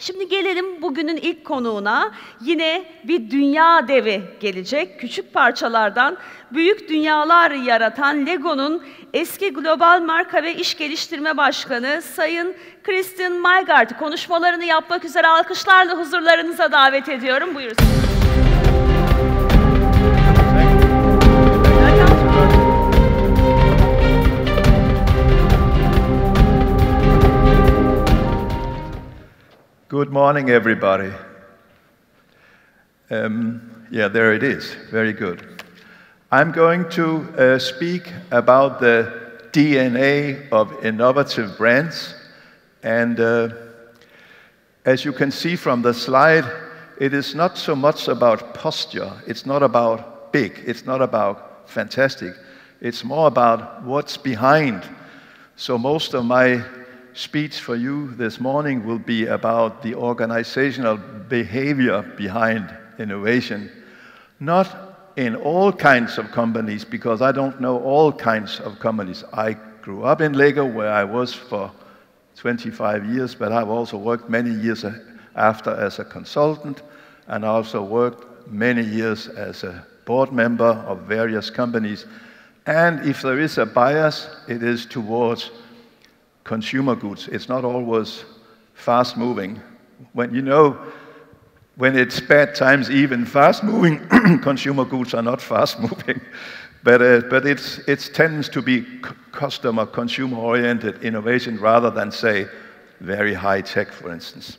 Şimdi gelelim bugünün ilk konuğuna. Yine bir dünya devi gelecek. Küçük parçalardan büyük dünyalar yaratan Lego'nun eski global marka ve iş geliştirme başkanı Sayın Christian MAJGAARD'ı konuşmalarını yapmak üzere alkışlarla huzurlarınıza davet ediyorum. Buyursunuz. Good morning, everybody. Yeah, there it is. Very good. I'm going to speak about the DNA of innovative brands. And as you can see from the slide, it is not so much about posture. It's not about big. It's not about fantastic. It's more about what's behind. So most of my speech for you this morning will be about the organizational behavior behind innovation. Not in all kinds of companies, because I don't know all kinds of companies. I grew up in Lego, where I was for 25 years, but I've also worked many years after as a consultant, and also worked many years as a board member of various companies. And if there is a bias, it is towards consumer goods. It's not always fast-moving. When it's bad times, even fast-moving consumer goods are not fast-moving. But it tends to be customer, consumer-oriented innovation rather than, say, very high-tech, for instance.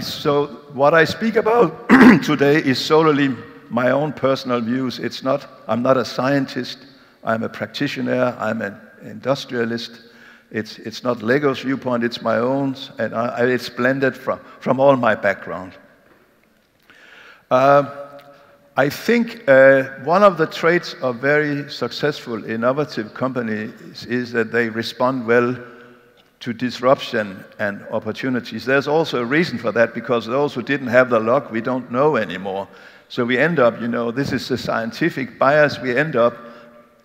So what I speak about today is solely my own personal views. I'm not a scientist. I'm a practitioner. I'm an industrialist. It's not Lego's viewpoint. It's my own, and it's blended from all my background. I think one of the traits of very successful, innovative companies is that they respond well to disruption and opportunities. There's also a reason for that, because those who didn't have the luck, we don't know anymore. So we end up, this is a scientific bias, we end up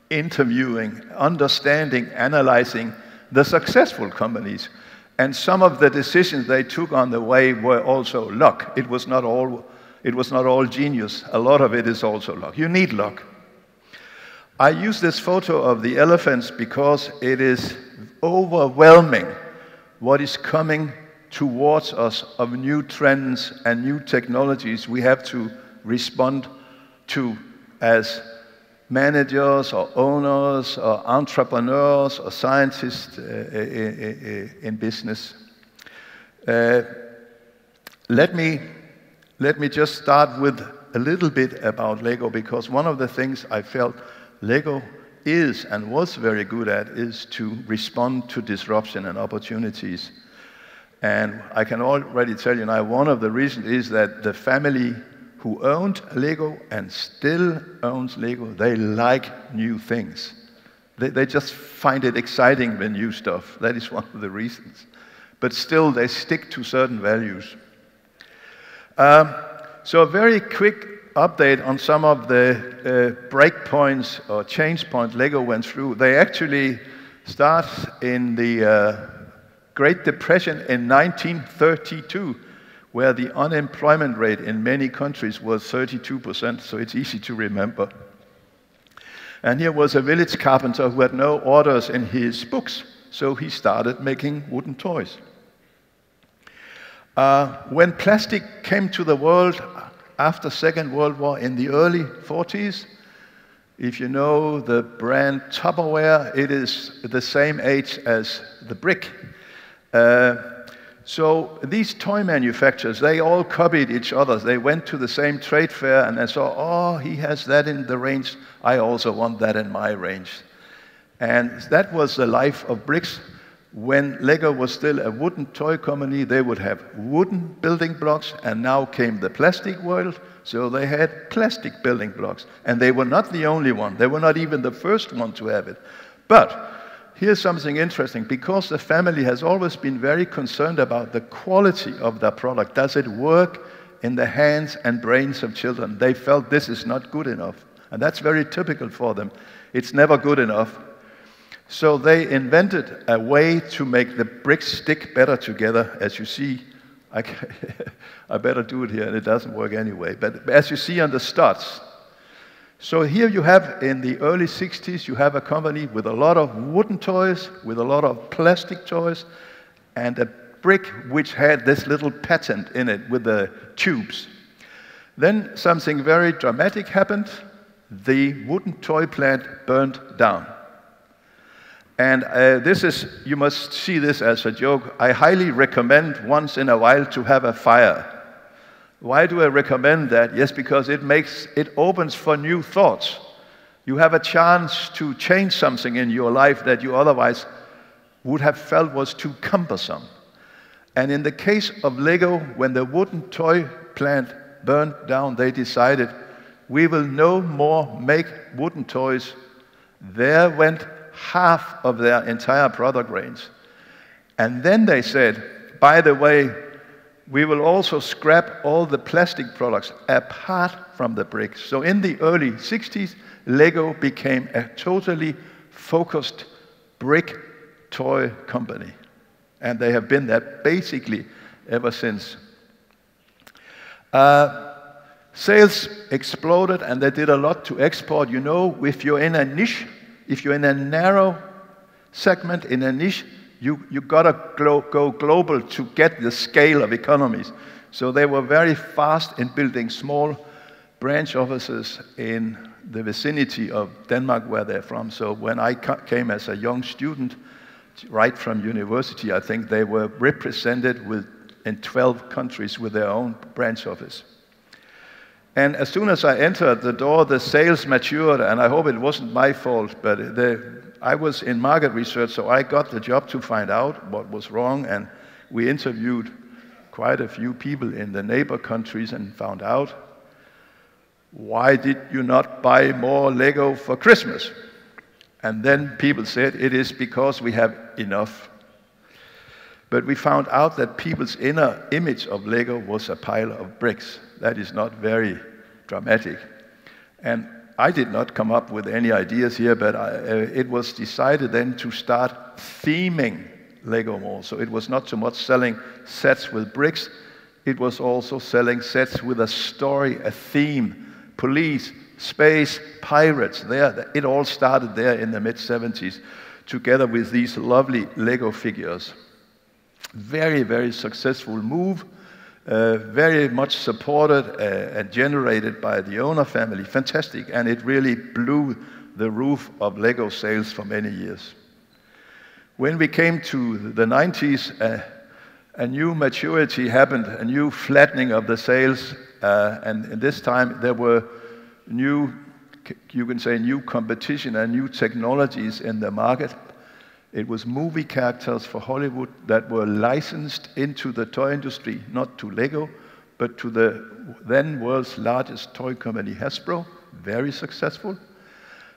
interviewing, understanding, analyzing the successful companies. And some of the decisions they took on the way were also luck. It was not all genius. A lot of it is also luck. You need luck. I use this photo of the elephants because it is overwhelming what is coming towards us of new trends and new technologies we have to respond to as managers or owners or entrepreneurs or scientists in business. Let me just start with a little bit about Lego, because one of the things I felt Lego is and was very good at is to respond to disruption and opportunities. And I can already tell you now, one of the reasons is that the family who owned Lego and still owns Lego, they like new things. They just find it exciting, the new stuff. That is one of the reasons. But still, they stick to certain values. So a very quick update on some of the breakpoints or change points Lego went through. They actually start in the Great Depression in 1932, where the unemployment rate in many countries was 32%, so it's easy to remember. And here was a village carpenter who had no orders in his books, so he started making wooden toys. When plastic came to the world after Second World War in the early 40s, if you know the brand Tupperware, it is the same age as the brick. So these toy manufacturers, they all copied each other. They went to the same trade fair and they saw, oh, he has that in the range. I also want that in my range. And that was the life of bricks. When Lego was still a wooden toy company, they would have wooden building blocks, and now came the plastic world, so they had plastic building blocks. And they were not the only one. They were not even the first one to have it. But here's something interesting. Because the family has always been very concerned about the quality of their product. Does it work in the hands and brains of children? They felt this is not good enough. And that's very typical for them. It's never good enough. So they invented a way to make the bricks stick better together. As you see, I better do it here, and it doesn't work anyway. But as you see on the studs, so here you have, in the early 60s, you have a company with a lot of wooden toys, with a lot of plastic toys, and a brick which had this little patent in it with the tubes. Then something very dramatic happened. The wooden toy plant burned down. And you must see this as a joke. I highly recommend once in a while to have a fire. Why do I recommend that? Yes, because it opens for new thoughts. You have a chance to change something in your life that you otherwise would have felt was too cumbersome. And in the case of Lego, when the wooden toy plant burned down, they decided, we will no more make wooden toys. There went half of their entire product range. And then they said, by the way, we will also scrap all the plastic products apart from the bricks. So in the early 60s, Lego became a totally focused brick toy company. And they have been that basically ever since. Sales exploded, and they did a lot to export. You know, if you're in a niche, if you're in a narrow segment, in a niche, you gotta go global to get the scale of economies. So they were very fast in building small branch offices in the vicinity of Denmark, where they're from. So when I came as a young student, right from university, I think they were represented in 12 countries with their own branch office. And as soon as I entered the door, the sales matured, and I hope it wasn't my fault, but I was in market research, so I got the job to find out what was wrong, and we interviewed quite a few people in the neighbor countries and found out, why did you not buy more Lego for Christmas? And then people said, it is because we have enough. But we found out that people's inner image of Lego was a pile of bricks. That is not very dramatic. And I did not come up with any ideas here, but it was decided then to start theming Lego more. So it was not so much selling sets with bricks, it was also selling sets with a story, a theme, police, space, pirates. It all started there in the mid-70s, together with these lovely Lego figures. Very, very successful move. Very much supported and generated by the owner family. Fantastic, and it really blew the roof of Lego sales for many years. When we came to the 90s, a new maturity happened, a new flattening of the sales, and this time there were new competition and new technologies in the market. It was movie characters for Hollywood that were licensed into the toy industry, not to Lego, but to the then world's largest toy company, Hasbro, very successful.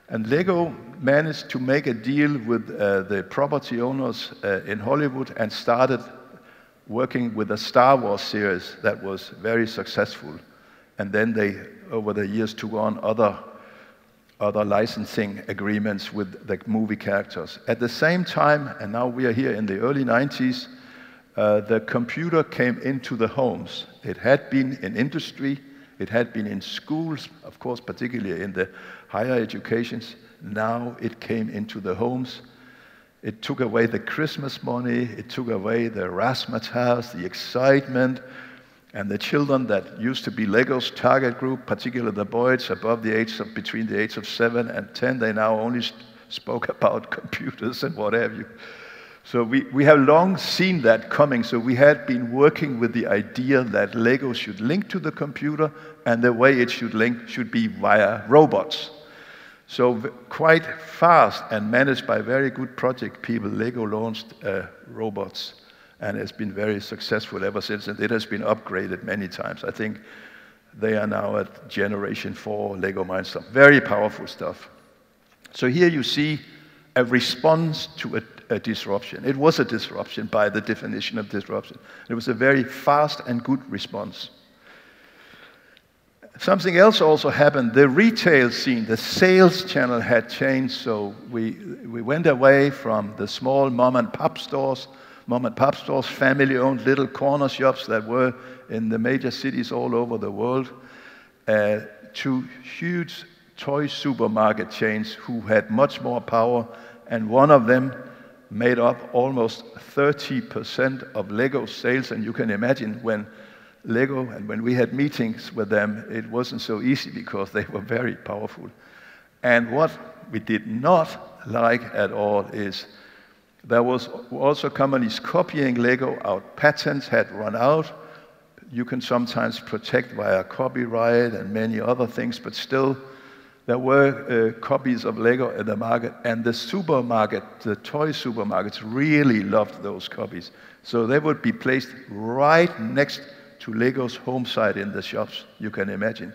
And Lego managed to make a deal with the property owners in Hollywood and started working with a Star Wars series that was very successful. And then they, over the years, took on other licensing agreements with the movie characters. At the same time, and now we are here in the early 90s, the computer came into the homes. It had been in industry, it had been in schools, of course, particularly in the higher educations. Now it came into the homes. It took away the Christmas money, it took away the razzmatazz, the excitement, and the children that used to be Lego's target group, particularly the boys between the age of 7 and 10, they now only spoke about computers and what have you. So we have long seen that coming. So we had been working with the idea that Lego should link to the computer, and the way it should link should be via robots. So quite fast and managed by very good project people, Lego launched robots. And it's been very successful ever since, and it has been upgraded many times. I think they are now at generation 4 Lego Mindstorm. Very powerful stuff. So here you see a response to a disruption. It was a disruption by the definition of disruption. It was a very fast and good response. Something else also happened. The retail scene, the sales channel had changed, so we went away from the small mom and pop stores, family-owned little corner shops that were in the major cities all over the world, to huge toy supermarket chains who had much more power, and one of them made up almost 30% of Lego sales. And you can imagine when Lego, and when we had meetings with them, it wasn't so easy because they were very powerful. And what we did not like at all is there was also companies copying Lego. Our patents had run out. You can sometimes protect via copyright and many other things, but still there were copies of Lego in the market, and the toy supermarkets really loved those copies. So they would be placed right next to Lego's home site in the shops, you can imagine.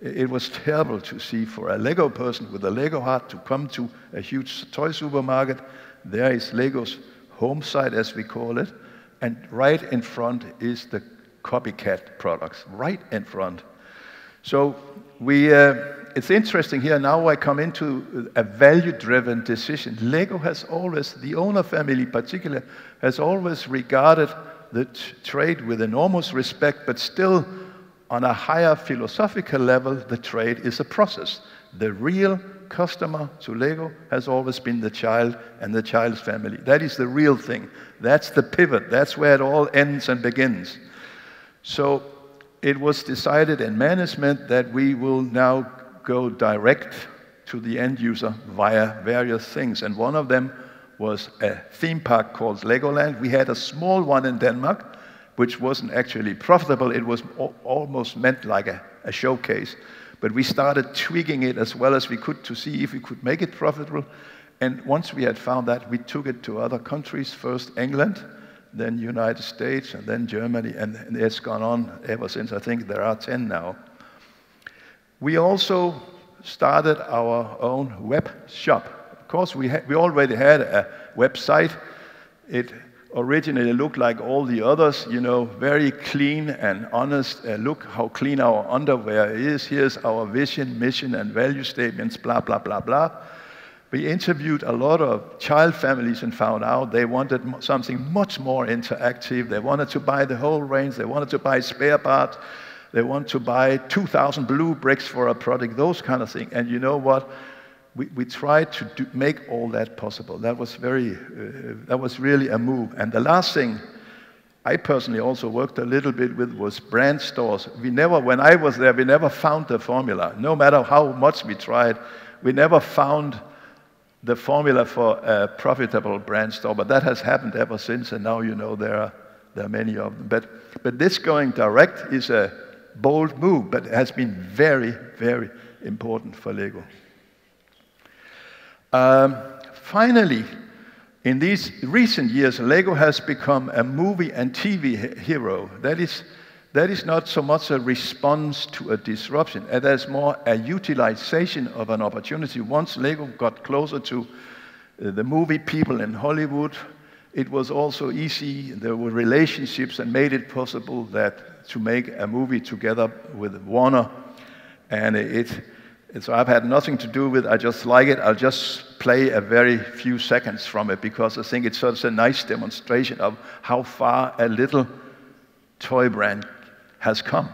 It was terrible to see for a Lego person with a Lego heart to come to a huge toy supermarket. There is Lego's home site, as we call it, and right in front is the copycat products, right in front. So it's interesting here, now I come into a value-driven decision. Lego has always, the owner family in particular, has always regarded the trade with enormous respect, but still on a higher philosophical level, the trade is a process. The real customer to Lego has always been the child and the child's family. That is the real thing. That's the pivot. That's where it all ends and begins. So it was decided in management that we will now go direct to the end user via various things. And one of them was a theme park called Legoland. We had a small one in Denmark, which wasn't actually profitable. It was almost meant like a showcase. But we started tweaking it as well as we could to see if we could make it profitable. And once we had found that, we took it to other countries, first England, then United States, and then Germany, and it's gone on ever since. I think there are 10 now. We also started our own web shop. Of course, we already had a website. It originally looked like all the others, you know, very clean and honest. Look how clean our underwear is. Here's our vision, mission, and value statements, blah, blah, blah, blah. We interviewed a lot of child families and found out they wanted something much more interactive. They wanted to buy the whole range. They wanted to buy spare parts. They want to buy 2,000 blue bricks for a product, those kind of things. And you know what? We tried to make all that possible. That was really a move. And the last thing I personally also worked a little bit with was brand stores. When I was there, we never found the formula. No matter how much we tried, we never found the formula for a profitable brand store. But that has happened ever since, and now you know there are many of them. But this going direct is a bold move, but it has been very, very important for Lego. Finally, in these recent years, Lego has become a movie and TV hero. That is not so much a response to a disruption. It is more a utilization of an opportunity. Once Lego got closer to the movie people in Hollywood, it was also easy. There were relationships and made it possible to make a movie together with Warner. And so I've had nothing to do with it. I just like it. I'll just play a very few seconds from it because I think it's such a nice demonstration of how far a little toy brand has come.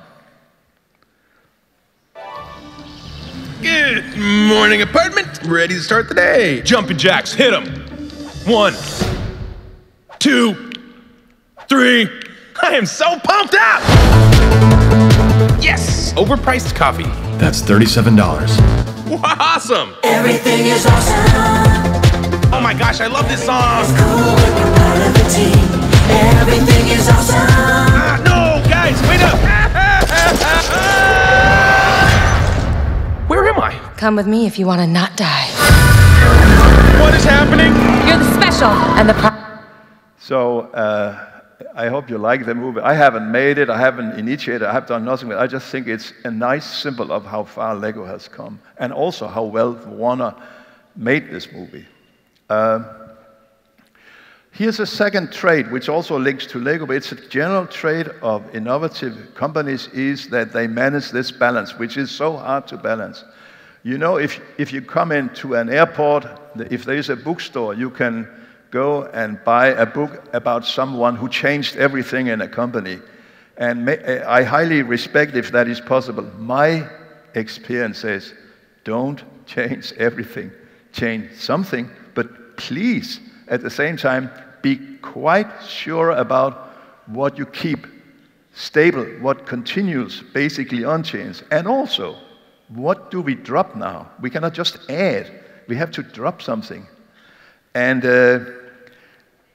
Good morning, apartment. Ready to start the day. Jumping jacks, hit them. 1, 2, 3. I am so pumped up! Yes! Overpriced coffee. That's $37. Awesome! Everything is awesome. Oh my gosh, I love this song! It's cool when you're part of the team. Everything is awesome. No, guys, wait up! Where am I? Come with me if you want to not die. What is happening? You're the special and the So, I hope you like the movie. I haven't made it, I haven't initiated, I have done nothing with it. I just think it's a nice symbol of how far Lego has come, and also how well Warner made this movie. Here's a second trait, which also links to Lego, but it's a general trait of innovative companies, is that they manage this balance, which is so hard to balance. You know, if you come into an airport, if there is a bookstore, you can go and buy a book about someone who changed everything in a company. And I highly respect if that is possible. My experience says, don't change everything. Change something, but please, at the same time, be quite sure about what you keep stable, what continues basically unchanged. And also, what do we drop now? We cannot just add. We have to drop something. And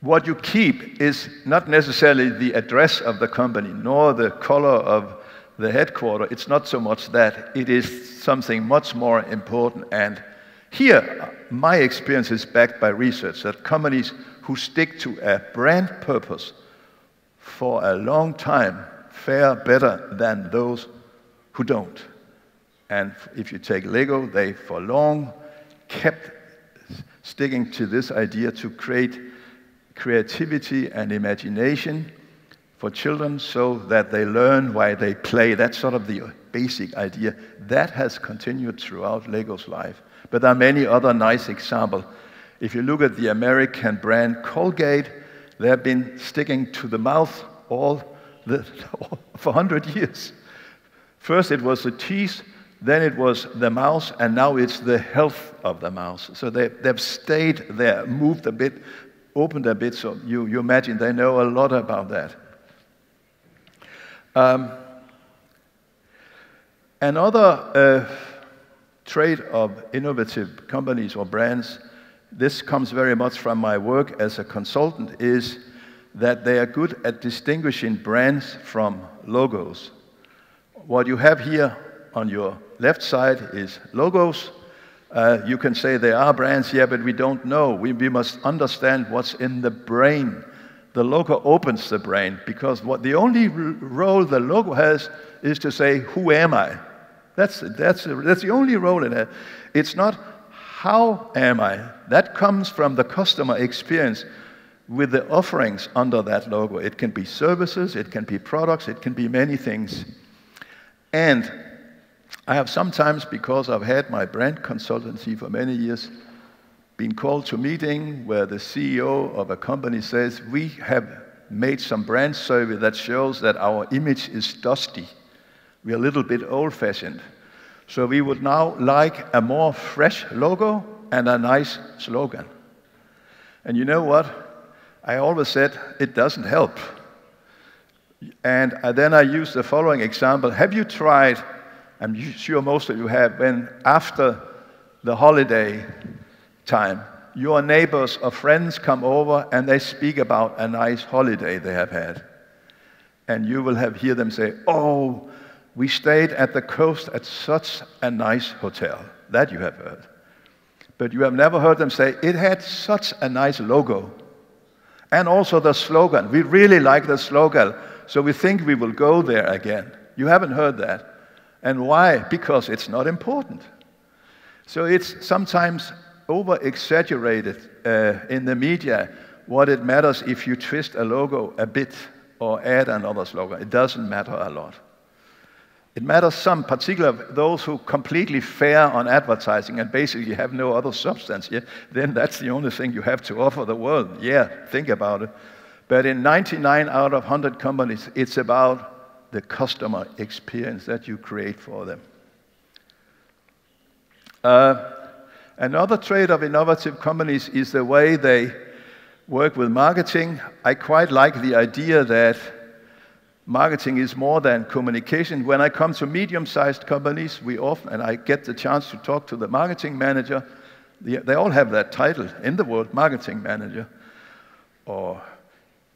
what you keep is not necessarily the address of the company, nor the color of the headquarters. It's not so much that. It is something much more important. And here, my experience is backed by research that companies who stick to a brand purpose for a long time fare better than those who don't. And if you take Lego, they for long kept sticking to this idea to create creativity and imagination for children so that they learn why they play. That's sort of the basic idea. That has continued throughout Lego's life. But there are many other nice examples. If you look at the American brand Colgate, they have been sticking to the mouth for 100 years. First it was the teeth, then it was the mouth, and now it's the health of the mouth. So they've stayed there, moved a bit, opened a bit, so you imagine they know a lot about that. Another trait of innovative companies or brands, this comes very much from my work as a consultant, is that they are good at distinguishing brands from logos. What you have here on your left side is logos. You can say they are brands, yeah, but we don't know. We must understand what's in the brain. The logo opens the brain, because the only role the logo has is to say, who am I? That's the only role it has. It's not, how am I? That comes from the customer experience with the offerings under that logo. It can be services, it can be products, it can be many things. And I have sometimes, because I've had my brand consultancy for many years, been called to a meeting where the CEO of a company says, we have made some brand survey that shows that our image is dusty. We're a little bit old-fashioned. So we would now like a more fresh logo and a nice slogan. And you know what? I always said, it doesn't help. And then I used the following example. Have you tried, I'm sure most of you have, when after the holiday time, your neighbors or friends come over and they speak about a nice holiday they have had. And you will hear them say, oh, we stayed at the coast at such a nice hotel. That you have heard. But you have never heard them say, it had such a nice logo. And also the slogan. We really like the slogan, so we think we will go there again. You haven't heard that. And why? Because it's not important. So it's sometimes over-exaggerated in the media what it matters if you twist a logo a bit or add another slogan. It doesn't matter a lot. It matters some, particularly those who completely fare on advertising and basically have no other substance. Yeah? Then that's the only thing you have to offer the world. Yeah, think about it. But in 99 out of 100 companies, it's about the customer experience that you create for them. Another trait of innovative companies is the way they work with marketing. I quite like the idea that marketing is more than communication. When I come to medium-sized companies, and I get the chance to talk to the marketing manager, they all have that title in the world, marketing manager, or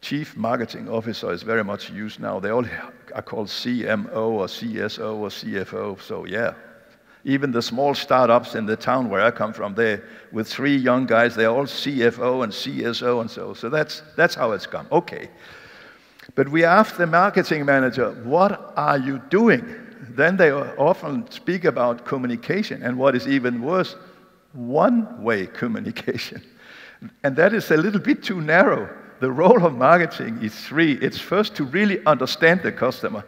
chief marketing officer is very much used now. They all are called CMO or CSO or CFO, so yeah. Even the small startups in the town where I come from, with 3 young guys, they're all CFO and CSO and so that's how it's come. Okay. But we ask the marketing manager, what are you doing? Then they often speak about communication, and what is even worse, one-way communication. And that is a little bit too narrow. The role of marketing is three. It's first to really understand the customer,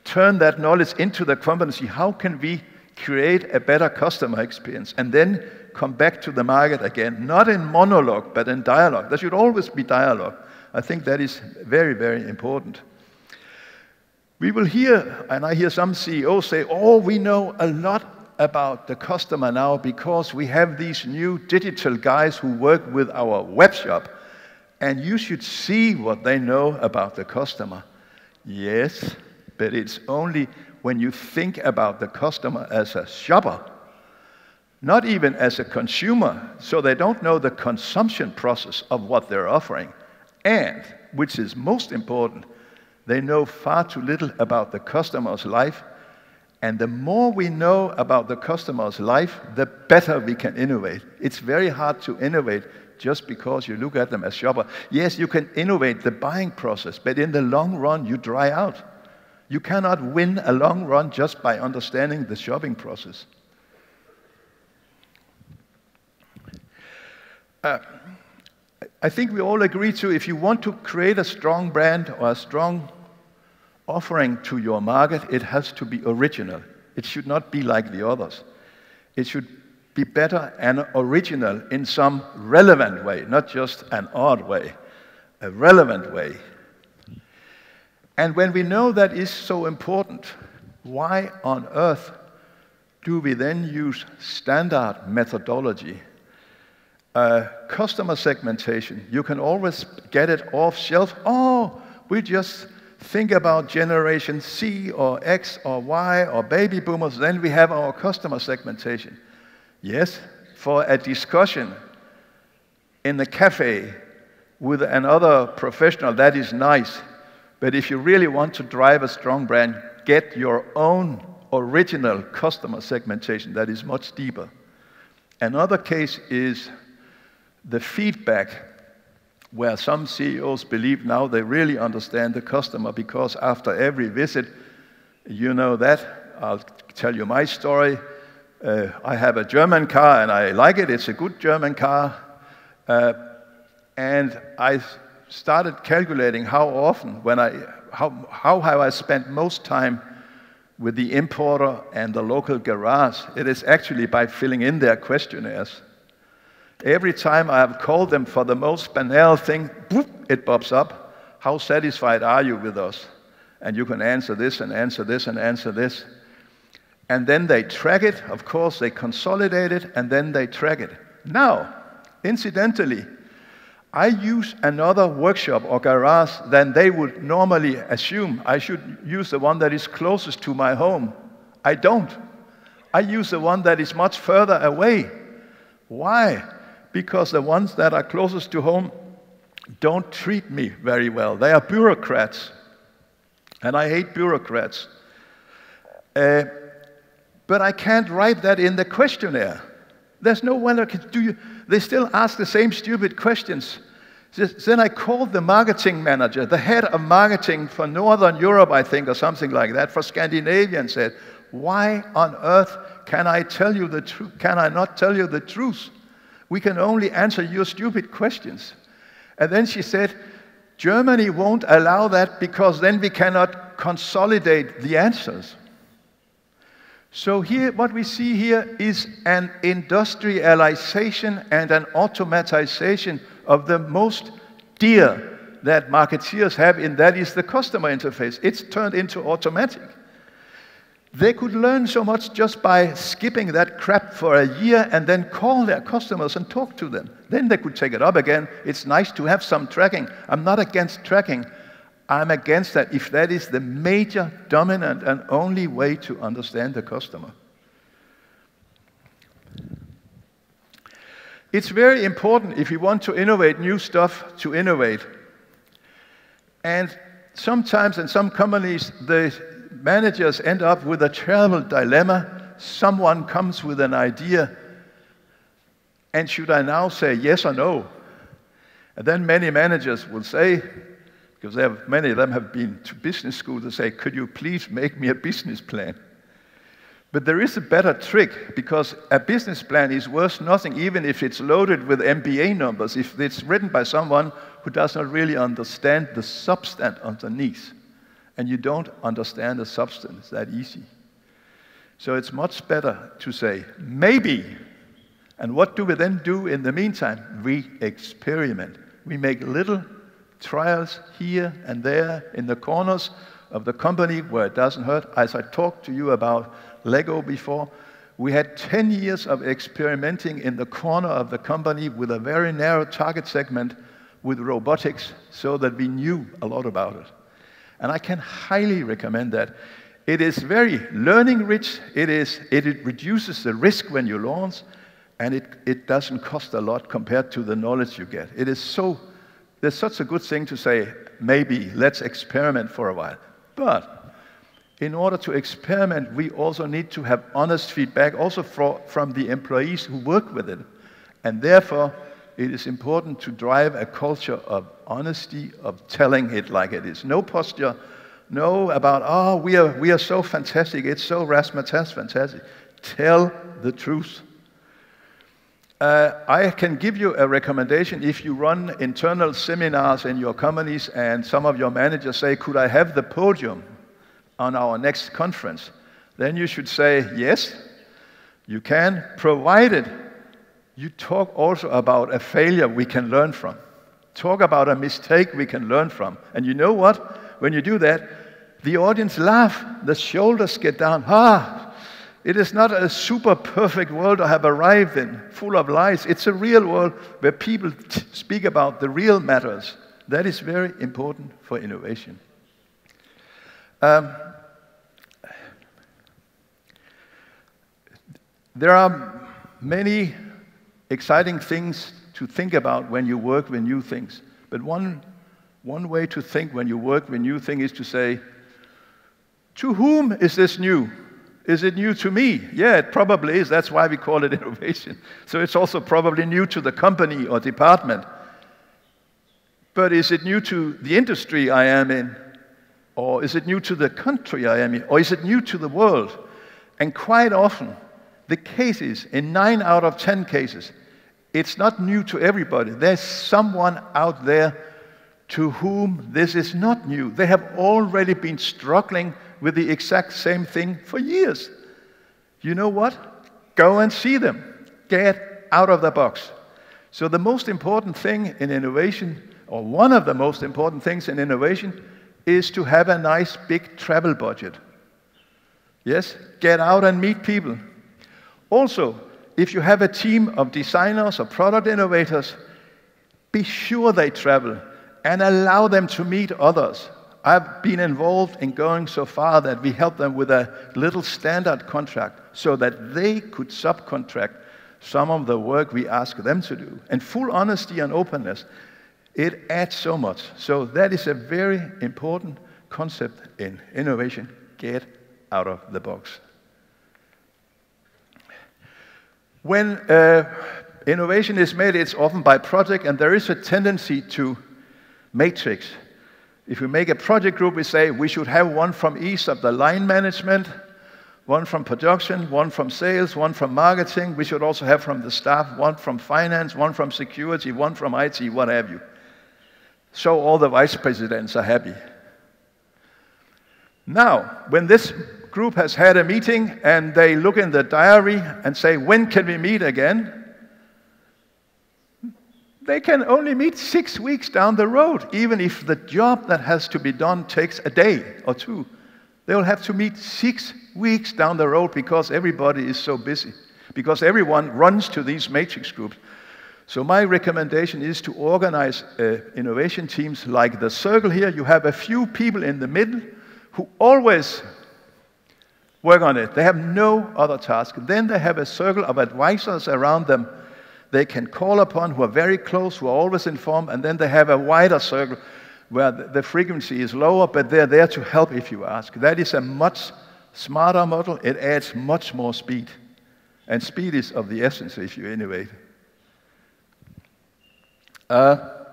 turn that knowledge into the competency. How can we create a better customer experience? And then come back to the market again, not in monologue, but in dialogue. There should always be dialogue. I think that is very, very important. We will hear, and I hear some CEOs say, oh, we know a lot about the customer now because we have these new digital guys who work with our web shop, and you should see what they know about the customer. Yes, but it's only when you think about the customer as a shopper, not even as a consumer, so they don't know the consumption process of what they're offering. And, which is most important, they know far too little about the customer's life. And the more we know about the customer's life, the better we can innovate. It's very hard to innovate just because you look at them as shopper. Yes, you can innovate the buying process, but in the long run, you dry out. You cannot win a long run just by understanding the shopping process. I think we all agree to, if you want to create a strong brand or a strong offering to your market, it has to be original. It should not be like the others. It should be better and original in some relevant way, not just an odd way, a relevant way. And when we know that is so important, why on earth do we then use standard methodology? Customer segmentation, you can always get it off shelf. Oh, we just think about generation C or X or Y or baby boomers, then we have our customer segmentation. Yes, for a discussion in a cafe with another professional, that is nice. But if you really want to drive a strong brand, get your own original customer segmentation that is much deeper. Another case is the feedback, where some CEOs believe now they really understand the customer because after every visit, you know that. I'll tell you my story. I have a German car and I like it. It's a good German car. And I started calculating how often, how have I spent most time with the importer and the local garage. It is actually by filling in their questionnaires. Every time I have called them for the most banal thing, boop, it pops up. How satisfied are you with us? And you can answer this and answer this and answer this. And then they track it. Of course, they consolidate it, and then they track it. Now, incidentally, I use another workshop or garage than they would normally assume. I should use the one that is closest to my home. I don't. I use the one that is much further away. Why? Because the ones that are closest to home don't treat me very well. They are bureaucrats, and I hate bureaucrats. But I can't write that in the questionnaire. There's no one that can do you. They still ask the same stupid questions. Then I called the marketing manager, the head of marketing for Northern Europe, I think, or something like that, for Scandinavia, and said, why on earth can I tell you the truth? Can I not tell you the truth? We can only answer your stupid questions. And then she said, Germany won't allow that because then we cannot consolidate the answers. So here, what we see here is an industrialization and an automatization of the most dear that marketeers have, and that is the customer interface. It's turned into automatic. They could learn so much just by skipping that crap for a year and then call their customers and talk to them. Then they could take it up again. It's nice to have some tracking. I'm not against tracking. I'm against that if that is the major, dominant, and only way to understand the customer. It's very important if you want to innovate new stuff to innovate. And sometimes in some companies, the managers end up with a terrible dilemma. Someone comes with an idea, and should I now say yes or no? And then many managers will say, because many of them have been to business school, to say, could you please make me a business plan? But there is a better trick, because a business plan is worth nothing even if it's loaded with MBA numbers, if it's written by someone who does not really understand the substance underneath. And you don't understand the substance that easy. So it's much better to say, maybe. And what do we then do in the meantime? We experiment. We make little trials here and there in the corners of the company where it doesn't hurt. As I talked to you about Lego before, we had 10 years of experimenting in the corner of the company with a very narrow target segment with robotics, so that we knew a lot about it. And I can highly recommend that. It is very learning rich, it reduces the risk when you launch, and it doesn't cost a lot compared to the knowledge you get. There's such a good thing to say, maybe, let's experiment for a while. But in order to experiment, we also need to have honest feedback, also from the employees who work with it. And therefore, it is important to drive a culture of honesty, of telling it like it is. No posture, no about, oh, we are so fantastic, it's so razzmatazz fantastic. Tell the truth. I can give you a recommendation. If you run internal seminars in your companies and some of your managers say, could I have the podium on our next conference? Then you should say, yes, you can, provided you talk also about a failure we can learn from. Talk about a mistake we can learn from. And you know what? When you do that, the audience laugh, the shoulders get down. It is not a super perfect world I have arrived in, full of lies. It's a real world where people speak about the real matters. That is very important for innovation. There are many exciting things to think about when you work with new things. But one way to think when you work with new things is to say, to whom is this new? Is it new to me? Yeah, it probably is. That's why we call it innovation. So it's also probably new to the company or department. But is it new to the industry I am in? Or is it new to the country I am in? Or is it new to the world? And quite often, the cases, in 9 out of 10 cases, it's not new to everybody. There's someone out there to whom this is not new. They have already been struggling with the exact same thing for years. You know what? Go and see them. Get out of the box. So the most important thing in innovation, or one of the most important things in innovation, is to have a nice big travel budget. Yes? Get out and meet people. Also, if you have a team of designers or product innovators, be sure they travel and allow them to meet others. I've been involved in going so far that we helped them with a little standard contract so that they could subcontract some of the work we ask them to do. And full honesty and openness, it adds so much. So that is a very important concept in innovation. Get out of the box. When innovation is made, it's often by project, and there is a tendency to matrix. If we make a project group, we say we should have one from each of the line management, one from production, one from sales, one from marketing. We should also have from the staff, one from finance, one from security, one from IT, what have you. So all the vice presidents are happy. Now, when this group has had a meeting and they look in the diary and say, when can we meet again? They can only meet 6 weeks down the road, even if the job that has to be done takes a day or two. They will have to meet 6 weeks down the road because everybody is so busy, because everyone runs to these matrix groups. So my recommendation is to organize innovation teams like the circle here. You have a few people in the middle who always work on it. They have no other task. Then they have a circle of advisors around them they can call upon, who are very close, who are always informed, and then they have a wider circle where the frequency is lower, but they're there to help if you ask. That is a much smarter model. It adds much more speed. And speed is of the essence if you innovate. The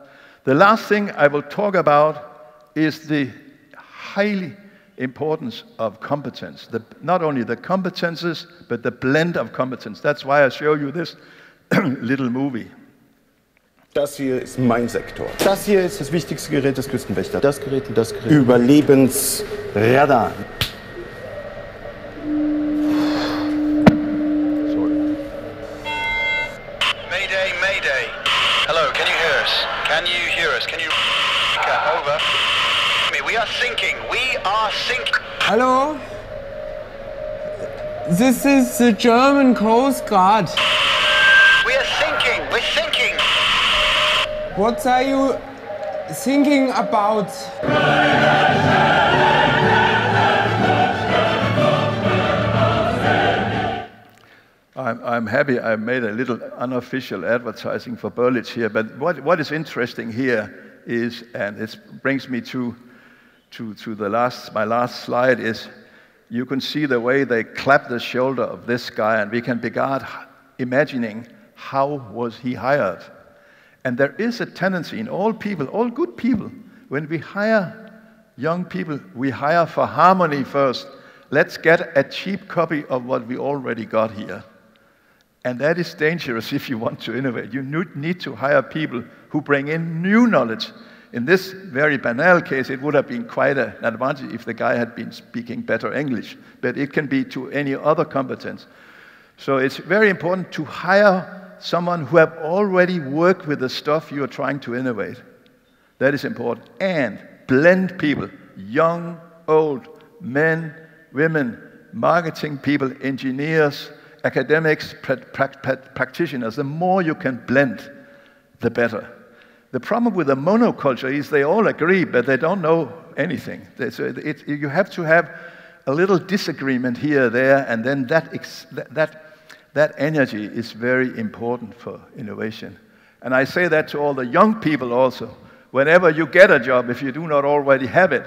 last thing I will talk about is the highly importance of competence. Not only the competences, but the blend of competence. That's why I show you this little movie. Das hier ist mein Sektor. Das hier ist das wichtigste Gerät des Küstenwächters. Das Gerät und das Gerät. Überlebensradar. Mayday, mayday. Hello, can you hear us? Can you hear us? Can you... Over. We are sinking. We are sinking. Hello? This is the German Coast Guard. We are sinking. We're sinking. What are you thinking about? I'm happy I made a little unofficial advertising for Berlitz here, but what is interesting here is, and it brings me to my last slide, is you can see the way they clap the shoulder of this guy, and we can begin imagining how was he hired. And there is a tendency in all people, all good people, when we hire young people, we hire for harmony first. Let's get a cheap copy of what we already got here. And that is dangerous if you want to innovate. You need to hire people who bring in new knowledge. In this very banal case, it would have been quite an advantage if the guy had been speaking better English, but it can be to any other competence. So it's very important to hire someone who have already worked with the stuff you are trying to innovate. That is important. And blend people, young, old, men, women, marketing people, engineers, academics, practitioners. The more you can blend, the better. The problem with the monoculture is they all agree, but they don't know anything. You have to have a little disagreement here, there, and then that energy is very important for innovation. And I say that to all the young people also. Whenever you get a job, if you do not already have it,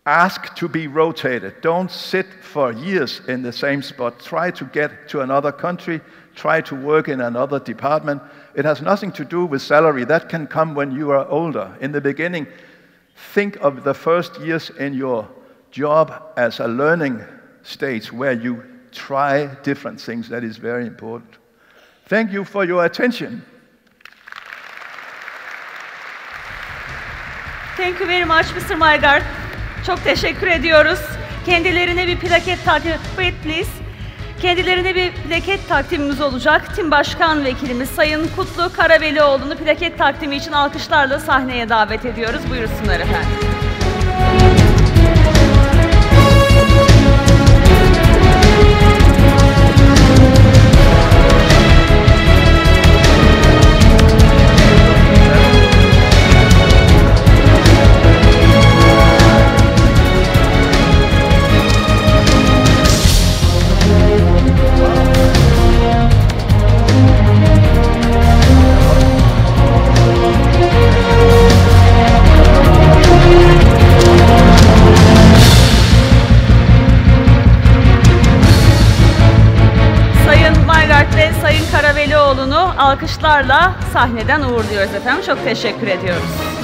ask to be rotated. Don't sit for years in the same spot. Try to get to another country. Try to work in another department. It has nothing to do with salary. That can come when you are older. In the beginning, think of the first years in your job as a learning stage where you try different things. That is very important. Thank you for your attention. Thank you very much, Mr. MAJGAARD. Çok teşekkür ediyoruz. Kendilerine bir plaket takdim, please. Kendilerine bir plaket takdimimiz olacak. Tim Başkan Vekilimiz Sayın Kutlu Karabelioğlu'nu plaket takdimi için alkışlarla sahneye davet ediyoruz. Buyursunlar efendim. Sayın Karabelioğlu'nu alkışlarla sahneden uğurluyoruz efendim. Çok teşekkür ediyoruz.